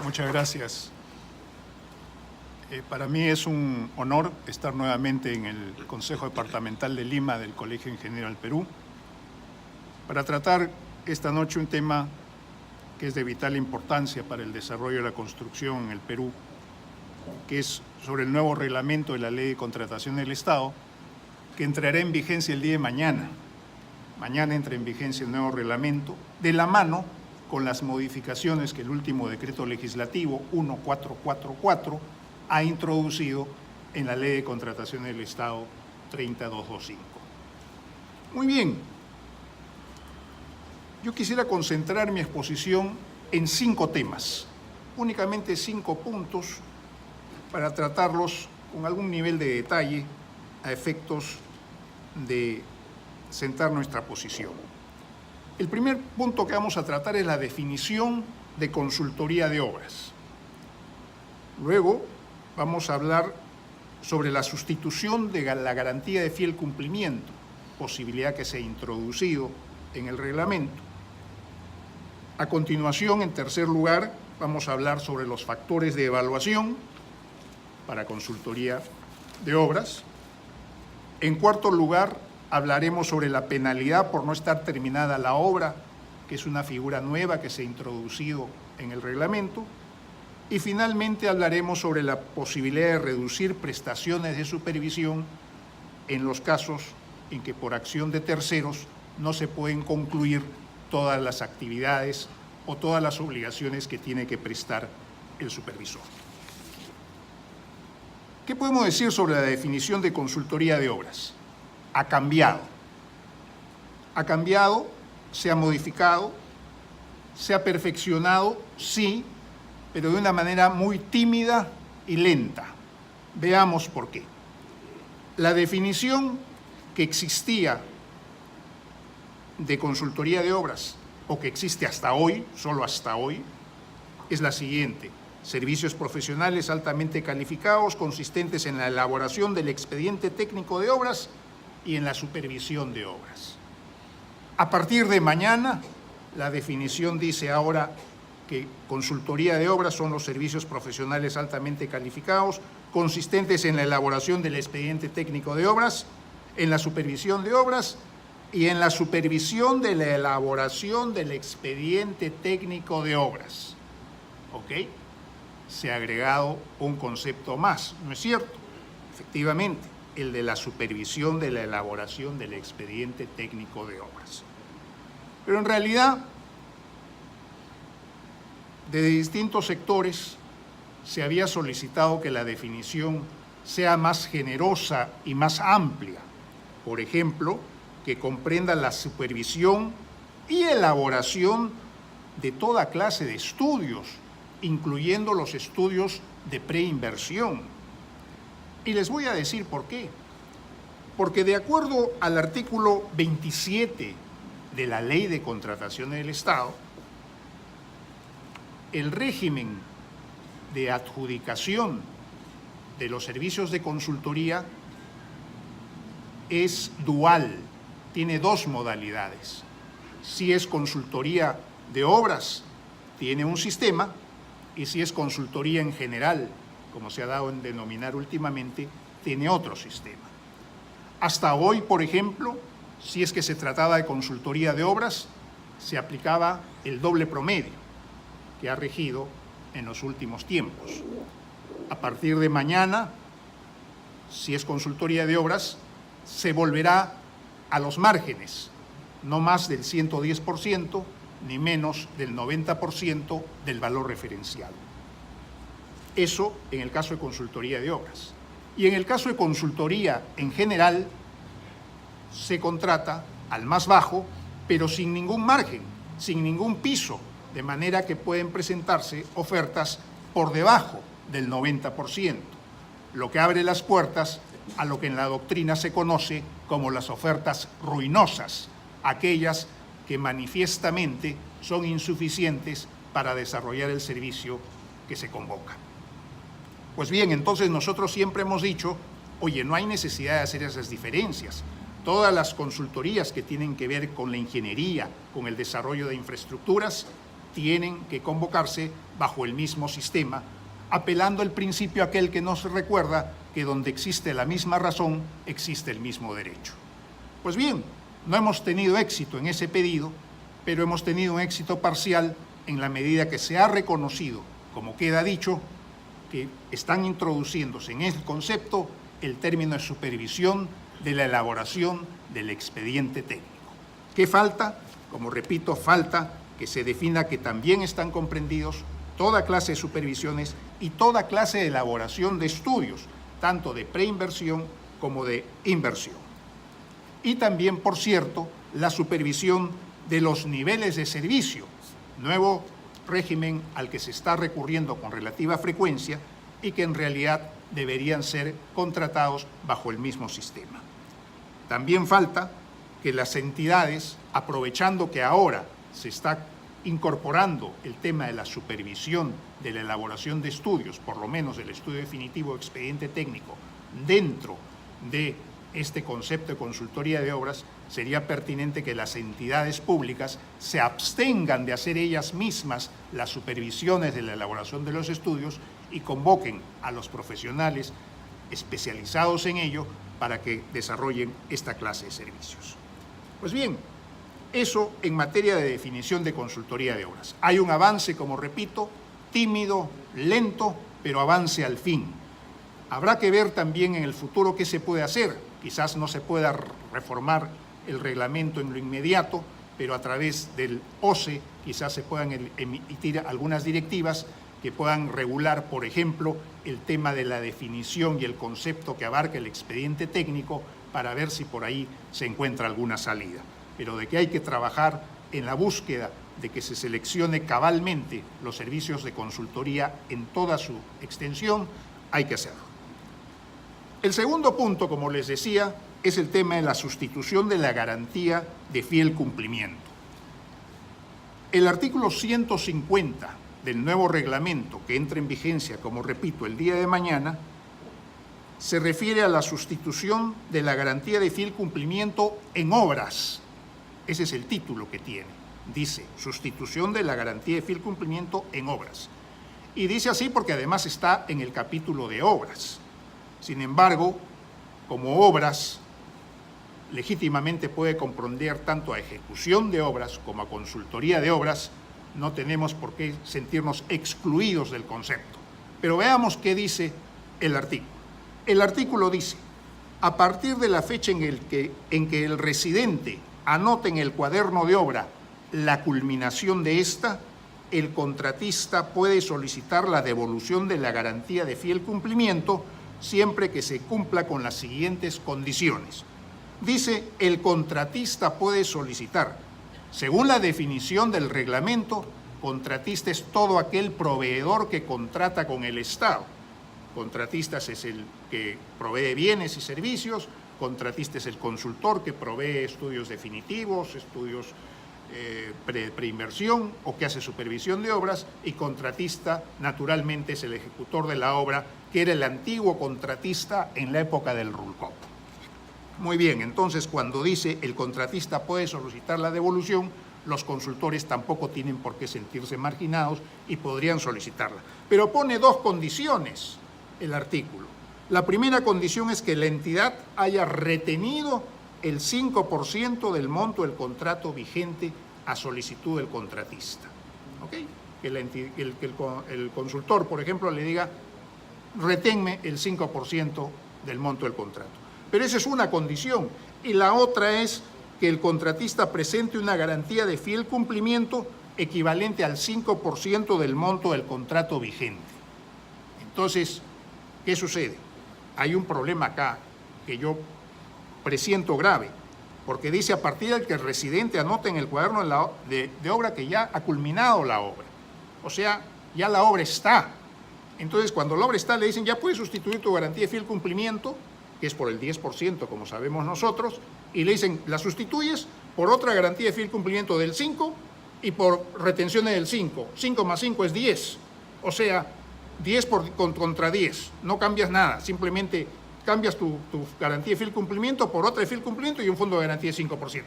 Muchas gracias. Para mí es un honor estar nuevamente en el Consejo Departamental de Lima del Colegio Ingeniero del Perú para tratar esta noche un tema que es de vital importancia para el desarrollo de la construcción en el Perú, que es sobre el nuevo reglamento de la Ley de Contratación del Estado, que entrará en vigencia el día de mañana. Mañana entra en vigencia el nuevo reglamento, de la mano con las modificaciones que el último decreto legislativo 1444 ha introducido en la Ley de Contratación del Estado 30225. Muy bien, yo quisiera concentrar mi exposición en 5 temas, únicamente 5 puntos para tratarlos con algún nivel de detalle a efectos de sentar nuestra posición. El primer punto que vamos a tratar es la definición de consultoría de obras. Luego vamos a hablar sobre la sustitución de la garantía de fiel cumplimiento, posibilidad que se ha introducido en el reglamento. A continuación, en tercer lugar, vamos a hablar sobre los factores de evaluación para consultoría de obras. En cuarto lugar, hablaremos sobre la penalidad por no estar terminada la obra, que es una figura nueva que se ha introducido en el reglamento. Y finalmente hablaremos sobre la posibilidad de reducir prestaciones de supervisión en los casos en que por acción de terceros no se pueden concluir todas las actividades o todas las obligaciones que tiene que prestar el supervisor. ¿Qué podemos decir sobre la definición de consultoría de obras? Ha cambiado. Ha cambiado, se ha modificado, se ha perfeccionado, sí, pero de una manera muy tímida y lenta. Veamos por qué. La definición que existía de consultoría de obras, o que existe hasta hoy, solo hasta hoy, es la siguiente: servicios profesionales altamente calificados consistentes en la elaboración del expediente técnico de obras y en la supervisión de obras. A partir de mañana, la definición dice ahora que consultoría de obras son los servicios profesionales altamente calificados consistentes en la elaboración del expediente técnico de obras, en la supervisión de obras y en la supervisión de la elaboración del expediente técnico de obras. ¿Ok? Se ha agregado un concepto más, ¿no es cierto? Efectivamente, el de la supervisión de la elaboración del expediente técnico de obras. Pero en realidad, desde distintos sectores se había solicitado que la definición sea más generosa y más amplia. Por ejemplo, que comprenda la supervisión y elaboración de toda clase de estudios, incluyendo los estudios de preinversión. Y les voy a decir por qué. Porque de acuerdo al artículo 27 de la Ley de Contratación del Estado, el régimen de adjudicación de los servicios de consultoría es dual, tiene 2 modalidades. Si es consultoría de obras, tiene un sistema, y si es consultoría en general, como se ha dado en denominar últimamente, tiene otro sistema. Hasta hoy, por ejemplo, si es que se trataba de consultoría de obras, se aplicaba el doble promedio, que ha regido en los últimos tiempos. A partir de mañana, si es consultoría de obras, se volverá a los márgenes, no más del 110%, ni menos del 90% del valor referencial. Eso en el caso de consultoría de obras. Y en el caso de consultoría en general, se contrata al más bajo, pero sin ningún margen, sin ningún piso, de manera que pueden presentarse ofertas por debajo del 90%, lo que abre las puertas a lo que en la doctrina se conoce como las ofertas ruinosas, aquellas que manifiestamente son insuficientes para desarrollar el servicio que se convoca. Pues bien, entonces nosotros siempre hemos dicho, oye, no hay necesidad de hacer esas diferencias. Todas las consultorías que tienen que ver con la ingeniería, con el desarrollo de infraestructuras, tienen que convocarse bajo el mismo sistema, apelando al principio aquel que nos recuerda que donde existe la misma razón, existe el mismo derecho. Pues bien, no hemos tenido éxito en ese pedido, pero hemos tenido un éxito parcial en la medida que se ha reconocido, como queda dicho, que están introduciéndose en el concepto el término de supervisión de la elaboración del expediente técnico. ¿Qué falta? Como repito, falta que se defina que también están comprendidos toda clase de supervisiones y toda clase de elaboración de estudios, tanto de preinversión como de inversión. Y también, por cierto, la supervisión de los niveles de servicio, nuevo régimen al que se está recurriendo con relativa frecuencia y que en realidad deberían ser contratados bajo el mismo sistema. También falta que las entidades, aprovechando que ahora se está incorporando el tema de la supervisión de la elaboración de estudios, por lo menos el estudio definitivo de expediente técnico, dentro de este concepto de consultoría de obras, sería pertinente que las entidades públicas se abstengan de hacer ellas mismas las supervisiones de la elaboración de los estudios y convoquen a los profesionales especializados en ello para que desarrollen esta clase de servicios. Pues bien, eso en materia de definición de consultoría de obras. Hay un avance, como repito, tímido, lento, pero avance al fin. Habrá que ver también en el futuro qué se puede hacer. Quizás no se pueda reformar el reglamento en lo inmediato, pero a través del OCE quizás se puedan emitir algunas directivas que puedan regular, por ejemplo, el tema de la definición y el concepto que abarca el expediente técnico para ver si por ahí se encuentra alguna salida. Pero de que hay que trabajar en la búsqueda de que se seleccione cabalmente los servicios de consultoría en toda su extensión, hay que hacerlo. El segundo punto, como les decía, es el tema de la sustitución de la garantía de fiel cumplimiento. El artículo 150 del nuevo reglamento, que entra en vigencia, como repito, el día de mañana, se refiere a la sustitución de la garantía de fiel cumplimiento en obras. Ese es el título que tiene. Dice, sustitución de la garantía de fiel cumplimiento en obras. Y dice así porque además está en el capítulo de obras. Sin embargo, como obras, legítimamente puede comprender tanto a ejecución de obras como a consultoría de obras, no tenemos por qué sentirnos excluidos del concepto. Pero veamos qué dice el artículo. El artículo dice, a partir de la fecha en que el residente anote en el cuaderno de obra la culminación de esta, el contratista puede solicitar la devolución de la garantía de fiel cumplimiento siempre que se cumpla con las siguientes condiciones. Dice, el contratista puede solicitar, según la definición del reglamento, contratista es todo aquel proveedor que contrata con el Estado. Contratistas es el que provee bienes y servicios, contratista es el consultor que provee estudios definitivos, estudios preinversión o que hace supervisión de obras, y contratista naturalmente es el ejecutor de la obra, que era el antiguo contratista en la época del RULCOP. Muy bien, entonces cuando dice el contratista puede solicitar la devolución, los consultores tampoco tienen por qué sentirse marginados y podrían solicitarla. Pero pone dos condiciones el artículo. La primera condición es que la entidad haya retenido el 5% del monto del contrato vigente a solicitud del contratista. ¿Okay? Que el consultor, por ejemplo, le diga, reténme el 5% del monto del contrato. Pero esa es una condición. Y la otra es que el contratista presente una garantía de fiel cumplimiento equivalente al 5% del monto del contrato vigente. Entonces, ¿qué sucede? Hay un problema acá que yo presiento grave, porque dice a partir del que el residente anote en el cuaderno de obra que ya ha culminado la obra. O sea, ya la obra está. Entonces, cuando la obra está, le dicen, ya puedes sustituir tu garantía de fiel cumplimiento, que es por el 10%, como sabemos nosotros, y le dicen, la sustituyes por otra garantía de fiel cumplimiento del 5 y por retenciones del 5. 5 más 5 es 10. O sea, 10 contra 10. No cambias nada, simplemente cambias tu garantía de fiel cumplimiento por otra de fiel cumplimiento y un fondo de garantía de 5%.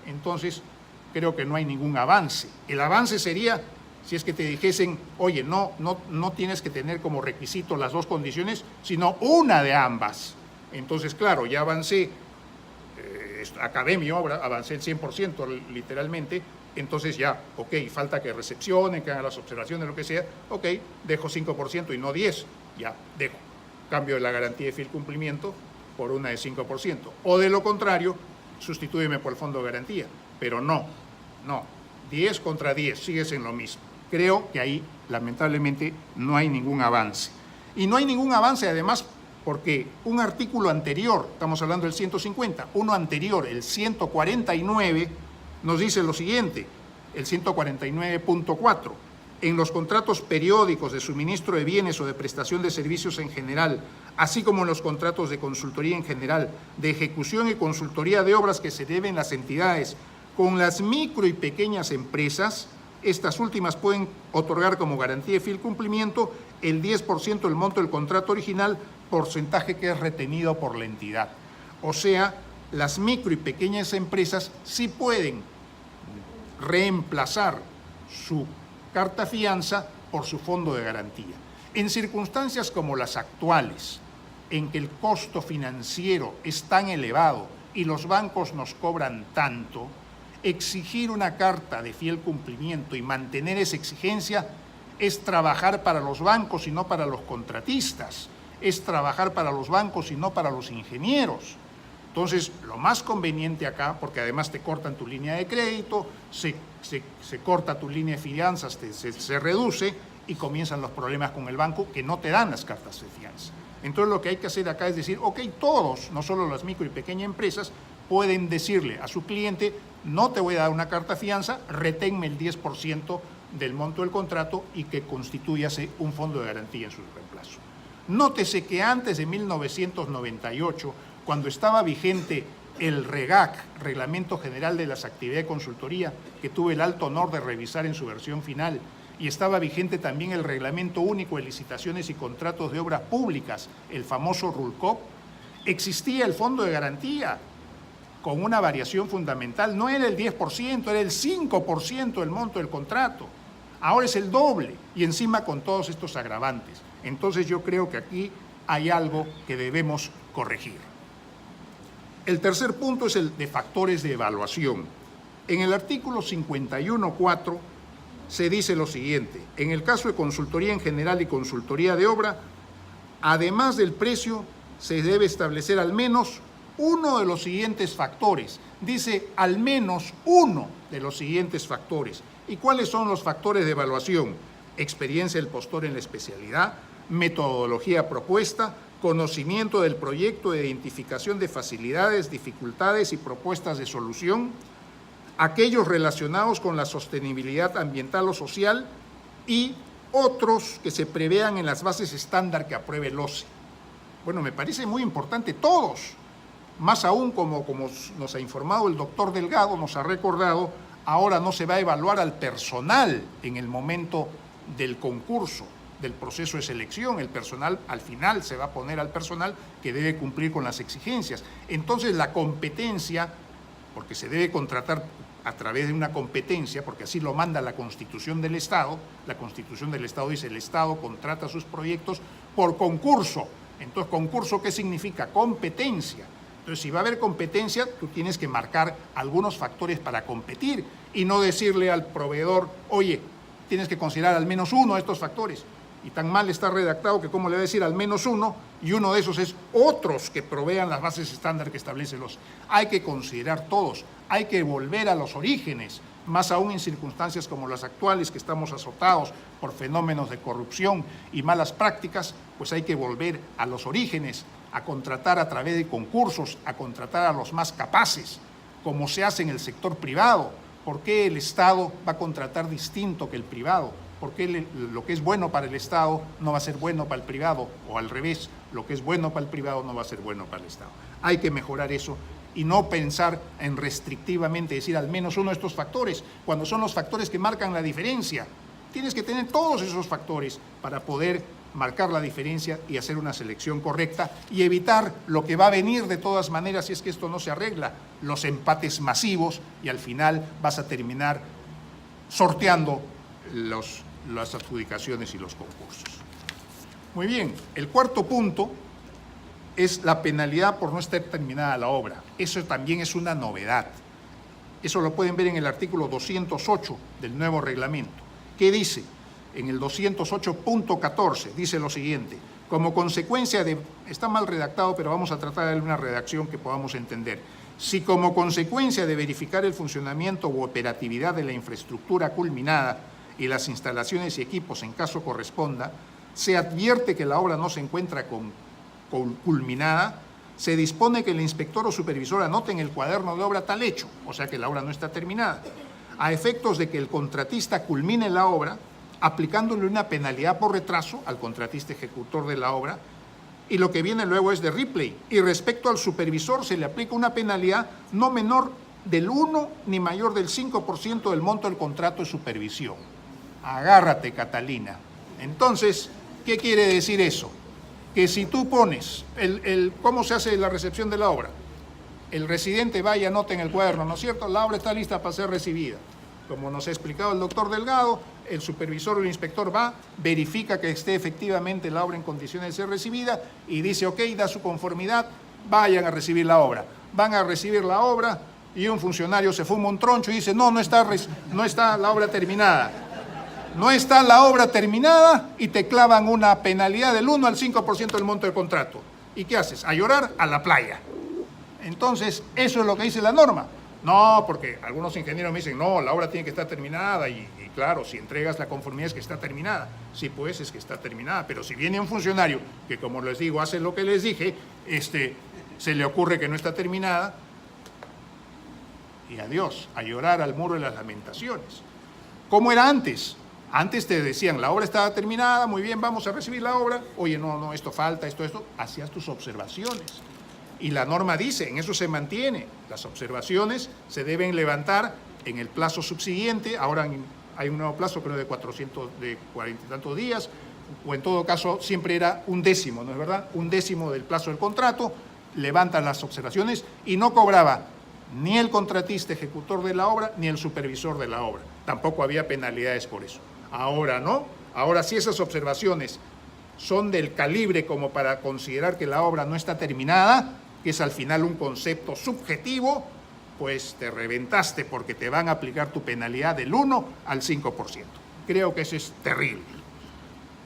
Entonces, creo que no hay ningún avance. El avance sería Si es que te dijesen, oye, no tienes que tener como requisito las dos condiciones, sino una de ambas. Entonces, claro, ya avancé, acabé mi obra, avancé el 100% literalmente, entonces ya, ok, falta que recepcionen, que hagan las observaciones, lo que sea, ok, dejo 5% y no 10%, ya, dejo. Cambio de la garantía de fiel cumplimiento por una de 5%. O de lo contrario, sustitúyeme por el fondo de garantía. Pero no, 10 contra 10, sigues en lo mismo. Creo que ahí, lamentablemente, no hay ningún avance. Y no hay ningún avance, además, porque un artículo anterior, estamos hablando del 150, uno anterior, el 149, nos dice lo siguiente, el 149.4, en los contratos periódicos de suministro de bienes o de prestación de servicios en general, así como en los contratos de consultoría en general, de ejecución y consultoría de obras que se deben las entidades con las micro y pequeñas empresas, estas últimas pueden otorgar como garantía de fiel cumplimiento el 10% del monto del contrato original, porcentaje que es retenido por la entidad. O sea, las micro y pequeñas empresas sí pueden reemplazar su carta fianza por su fondo de garantía. En circunstancias como las actuales, en que el costo financiero es tan elevado y los bancos nos cobran tanto, exigir una carta de fiel cumplimiento y mantener esa exigencia es trabajar para los bancos y no para los contratistas, es trabajar para los bancos y no para los ingenieros. Entonces, lo más conveniente acá, porque además te cortan tu línea de crédito, se corta tu línea de fianzas, se reduce y comienzan los problemas con el banco que no te dan las cartas de fianza. Entonces, lo que hay que hacer acá es decir, ok, todos, no solo las micro y pequeñas empresas, pueden decirle a su cliente, no te voy a dar una carta fianza, reténme el 10% del monto del contrato y que constituyase un fondo de garantía en su reemplazo. Nótese que antes de 1998, cuando estaba vigente el REGAC, Reglamento General de las Actividades de Consultoría, que tuve el alto honor de revisar en su versión final, y estaba vigente también el Reglamento Único de Licitaciones y Contratos de Obras Públicas, el famoso RULCOP, existía el fondo de garantía con una variación fundamental. No era el 10%, era el 5% del monto del contrato. Ahora es el doble y encima con todos estos agravantes. Entonces yo creo que aquí hay algo que debemos corregir. El tercer punto es el de factores de evaluación. En el artículo 51.4 se dice lo siguiente: en el caso de consultoría en general y consultoría de obra, además del precio, se debe establecer al menos uno de los siguientes factores. Dice al menos uno de los siguientes factores. ¿Y cuáles son los factores de evaluación? Experiencia del postor en la especialidad, metodología propuesta, conocimiento del proyecto de identificación de facilidades, dificultades y propuestas de solución, aquellos relacionados con la sostenibilidad ambiental o social y otros que se prevean en las bases estándar que apruebe el OCE. Bueno, me parece muy importante todos, más aún como nos ha informado el doctor Delgado, nos ha recordado, ahora no se va a evaluar al personal en el momento del concurso, del proceso de selección. El personal, al final se va a poner al personal que debe cumplir con las exigencias. Entonces la competencia, porque se debe contratar a través de una competencia, porque así lo manda la Constitución del Estado. La Constitución del Estado dice: el Estado contrata sus proyectos por concurso. Entonces, ¿concurso qué significa? Competencia. Entonces, si va a haber competencia, tú tienes que marcar algunos factores para competir y no decirle al proveedor, oye, tienes que considerar al menos uno de estos factores. Y tan mal está redactado que cómo le va a decir al menos uno, y uno de esos es otros que provean las bases estándar que establecen los. Hay que considerar todos, hay que volver a los orígenes, más aún en circunstancias como las actuales, que estamos azotados por fenómenos de corrupción y malas prácticas, pues hay que volver a los orígenes, a contratar a través de concursos, a contratar a los más capaces, como se hace en el sector privado. ¿Por qué el Estado va a contratar distinto que el privado? ¿Por qué lo que es bueno para el Estado no va a ser bueno para el privado? O al revés, lo que es bueno para el privado no va a ser bueno para el Estado. Hay que mejorar eso y no pensar en restrictivamente decir al menos uno de estos factores, cuando son los factores que marcan la diferencia. Tienes que tener todos esos factores para poder marcar la diferencia y hacer una selección correcta y evitar lo que va a venir de todas maneras si es que esto no se arregla, los empates masivos, y al final vas a terminar sorteando las adjudicaciones y los concursos. Muy bien, el cuarto punto es la penalidad por no estar terminada la obra. Eso también es una novedad. Eso lo pueden ver en el artículo 208 del nuevo reglamento. ¿Qué dice? En el 208.14 dice lo siguiente: como consecuencia de, está mal redactado, pero vamos a tratar de darle una redacción que podamos entender. Si como consecuencia de verificar el funcionamiento u operatividad de la infraestructura culminada y las instalaciones y equipos en caso corresponda, se advierte que la obra no se encuentra culminada, se dispone que el inspector o supervisor anote en el cuaderno de obra tal hecho, o sea que la obra no está terminada, a efectos de que el contratista culmine la obra, aplicándole una penalidad por retraso al contratista ejecutor de la obra, y lo que viene luego es de replay. Y respecto al supervisor se le aplica una penalidad no menor del 1 ni mayor del 5% del monto del contrato de supervisión. Agárrate, Catalina. Entonces, ¿qué quiere decir eso? Que si tú pones cómo se hace la recepción de la obra, el residente va y anota en el cuaderno, ¿no es cierto? La obra está lista para ser recibida. Como nos ha explicado el doctor Delgado, el supervisor o el inspector va, verifica que esté efectivamente la obra en condiciones de ser recibida y dice, ok, da su conformidad, vayan a recibir la obra. Van a recibir la obra y un funcionario se fuma un troncho y dice, no está la obra terminada. No está la obra terminada y te clavan una penalidad del 1 al 5% del monto del contrato. ¿Y qué haces? A llorar a la playa. Entonces, eso es lo que dice la norma. No, porque algunos ingenieros me dicen, no, la obra tiene que estar terminada y claro, si entregas la conformidad es que está terminada. Sí, pues es que está terminada, pero si viene un funcionario que, como les digo, hace lo que les dije, se le ocurre que no está terminada y adiós, a llorar al muro de las lamentaciones. ¿Cómo era antes? Antes te decían, la obra estaba terminada, muy bien, vamos a recibir la obra. Oye, no, esto falta, esto. Hacías tus observaciones. Y la norma dice, en eso se mantiene. Las observaciones se deben levantar en el plazo subsiguiente. Ahora hay un nuevo plazo, creo, de 40 y tantos días, o en todo caso siempre era 1/10, ¿no es verdad? 1/10 del plazo del contrato, levantan las observaciones y no cobraba ni el contratista ejecutor de la obra ni el supervisor de la obra. Tampoco había penalidades por eso. Ahora no. Ahora sí, esas observaciones son del calibre como para considerar que la obra no está terminada, que es al final un concepto subjetivo, pues te reventaste porque te van a aplicar tu penalidad del 1 al 5%. Creo que eso es terrible.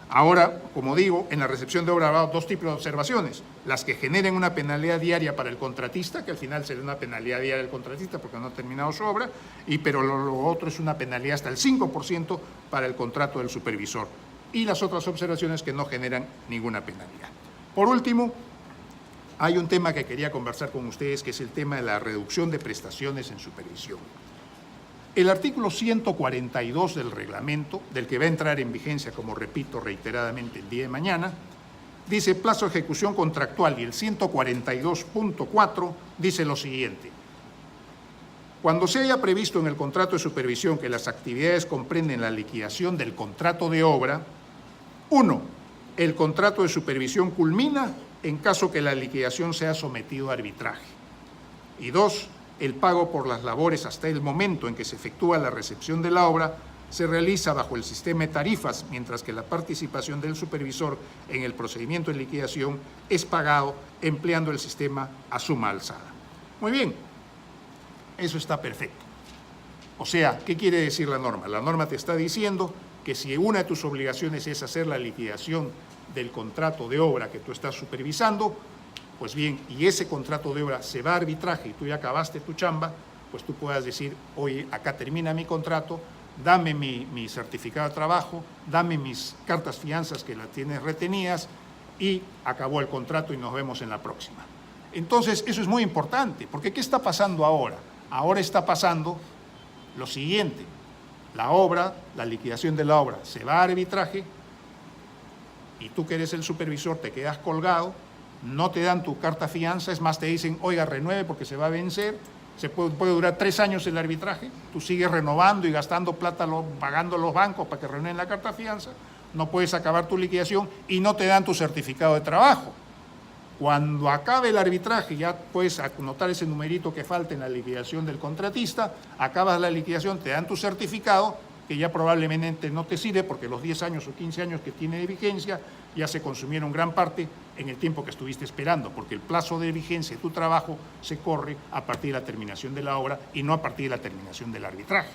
Ahora, como digo, en la recepción de obra habrá dos tipos de observaciones. Las que generen una penalidad diaria para el contratista, que al final será una penalidad diaria del contratista porque no ha terminado su obra, pero lo otro es una penalidad hasta el 5% para el contrato del supervisor. Y las otras observaciones que no generan ninguna penalidad. Por último, hay un tema que quería conversar con ustedes, que es el tema de la reducción de prestaciones en supervisión. El artículo 142 del reglamento, del que va a entrar en vigencia, como repito reiteradamente, el día de mañana, dice plazo de ejecución contractual, y el 142.4 dice lo siguiente: cuando se haya previsto en el contrato de supervisión que las actividades comprenden la liquidación del contrato de obra, 1. El contrato de supervisión culmina en caso que la liquidación sea sometido a arbitraje. Y 2. El pago por las labores hasta el momento en que se efectúa la recepción de la obra se realiza bajo el sistema de tarifas, mientras que la participación del supervisor en el procedimiento de liquidación es pagado empleando el sistema a suma alzada. Muy bien, eso está perfecto. O sea, ¿qué quiere decir la norma? La norma te está diciendo que si una de tus obligaciones es hacer la liquidación del contrato de obra que tú estás supervisando, pues bien, y ese contrato de obra se va a arbitraje y tú ya acabaste tu chamba, pues tú puedas decir, oye, acá termina mi contrato, dame mi certificado de trabajo, dame mis cartas fianzas que las tienes retenidas y acabó el contrato y nos vemos en la próxima. Entonces, eso es muy importante, porque ¿qué está pasando ahora? Ahora está pasando lo siguiente: la obra, la liquidación de la obra se va a arbitraje y tú que eres el supervisor te quedas colgado, no te dan tu carta fianza, es más, te dicen, oiga, renueve porque se va a vencer, puede durar 3 años el arbitraje, tú sigues renovando y gastando plata, pagando a los bancos para que renueven la carta fianza, no puedes acabar tu liquidación y no te dan tu certificado de trabajo. Cuando acabe el arbitraje, ya puedes anotar ese numerito que falta en la liquidación del contratista, acabas la liquidación, te dan tu certificado que ya probablemente no te sirve porque los 10 años o 15 años que tiene de vigencia ya se consumieron gran parte en el tiempo que estuviste esperando, porque el plazo de vigencia de tu trabajo se corre a partir de la terminación de la obra y no a partir de la terminación del arbitraje.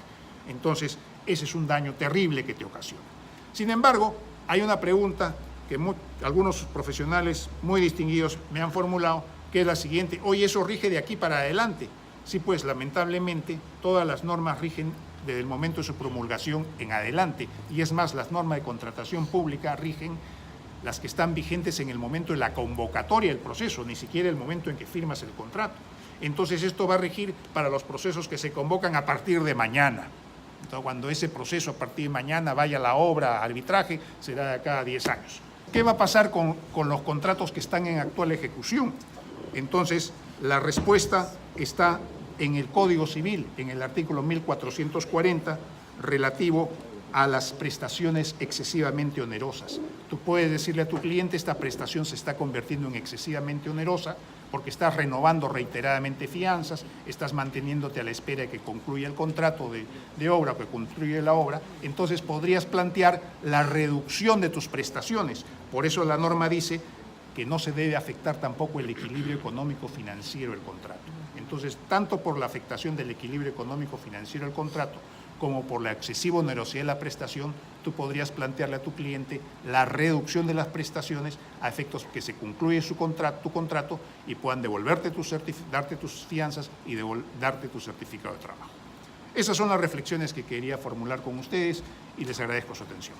Entonces, ese es un daño terrible que te ocasiona. Sin embargo, hay una pregunta que algunos profesionales muy distinguidos me han formulado, que es la siguiente: oye, ¿eso rige de aquí para adelante? Sí, pues lamentablemente todas las normas rigen desde el momento de su promulgación en adelante, y es más, las normas de contratación pública rigen las que están vigentes en el momento de la convocatoria del proceso, ni siquiera el momento en que firmas el contrato. Entonces esto va a regir para los procesos que se convocan a partir de mañana. Entonces, cuando ese proceso a partir de mañana vaya a la obra, arbitraje, será de acá a 10 años. ¿Qué va a pasar con los contratos que están en actual ejecución? Entonces, la respuesta está en el Código Civil, en el artículo 1440, relativo a las prestaciones excesivamente onerosas. Tú puedes decirle a tu cliente: esta prestación se está convirtiendo en excesivamente onerosa porque estás renovando reiteradamente fianzas, estás manteniéndote a la espera de que concluya el contrato de obra o que concluya la obra. Entonces podrías plantear la reducción de tus prestaciones. Por eso la norma dice que no se debe afectar tampoco el equilibrio económico-financiero del contrato. Entonces, tanto por la afectación del equilibrio económico-financiero del contrato como por la excesiva onerosidad de la prestación, tú podrías plantearle a tu cliente la reducción de las prestaciones a efectos que se concluye tu contrato y puedan devolverte darte tus fianzas y darte tu certificado de trabajo. Esas son las reflexiones que quería formular con ustedes y les agradezco su atención.